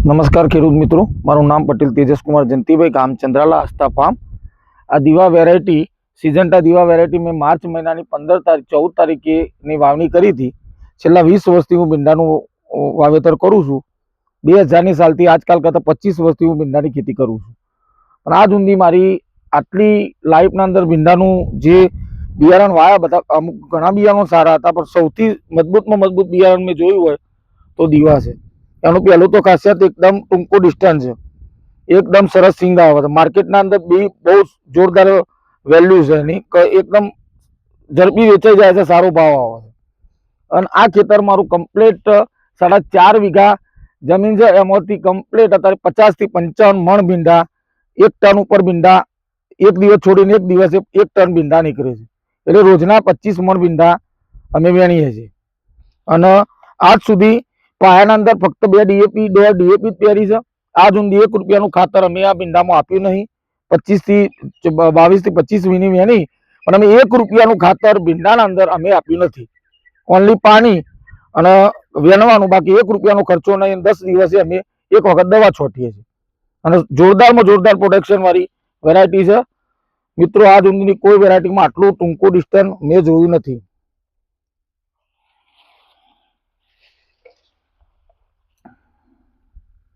નમસ્કાર ખેડૂત મિત્રો, મારું નામ પટેલ તેજસકુમાર જયંતિભાઈ, ગામ ચંદ્રાલા, આસ્થા ફાર્મ। આ દીવા વેરાયટી સિઝન્ટા દીવા વેરાયટી મેં માર્ચ મહિનાની 14 તારીખની વાવણી કરી હતી। છેલ્લા 20 વર્ષથી હું ભીંડાનું વાવેતર કરું છું। 2000ની સાલથી આજકાલ કરતાં 25 વર્ષથી હું ભીંડાની ખેતી કરું છું। પણ આજ સુધી મારી આટલી લાઈફના અંદર ભીંડાનું જે બિયારણ વાયા, બધા અમુક ઘણા બિયારણો સારા હતા, પણ સૌથી મજબૂતમાં મજબૂત બિયારણ મેં જોયું હોય તો દીવા છે। એનું પહેલું તો ખાસિયત એકદમ ટૂંકો ડિસ્ટન્સ છે, એકદમ સરસ સિંગ આવે છે। માર્કેટના અંદર બી બહુ જોરદાર વેલ્યુ છે એની, એકદમ ઝડપી વેચાઈ જાય છે, સારો ભાવ આવે છે। અને આ ખેતર મારું કમ્પ્લીટ 4.5 વીઘા જમીન છે, એમાંથી કમ્પ્લીટ અત્યારે 50 થી 55 મણ ભીંડા, 1 ટન ઉપર ભીંડા, એક દિવસ છોડીને એક દિવસે 1 ટન ભીંડા નીકળે છે। એટલે રોજના 25 મણ ભીંડા અમે વેણીએ છીએ। અને આજ સુધી પાયાના અંદર ફક્ત 2 ડીએપી જ પહેરી છે। આજ સુધી 1 રૂપિયાનું ખાતર અમે આ ભીંડામાં આપ્યું નહીં। 22 થી 25 વીણી વેણી, પણ અમે 1 રૂપિયાનું ખાતર ભીંડાના અંદર અમે આપ્યું નથી। ઓનલી પાણી અને વેણવાનું, બાકી 1 રૂપિયાનો ખર્ચો નહીં। 10 દિવસે અમે એક વખત દવા છોટીએ છીએ અને જોરદારમાં જોરદાર પ્રોડક્શન વાળી વેરાયટી છે મિત્રો। આજ સુધીની કોઈ વેરાયટીમાં આટલું ટૂંકું ડિસ્ટન્સ મેં જોયું નથી।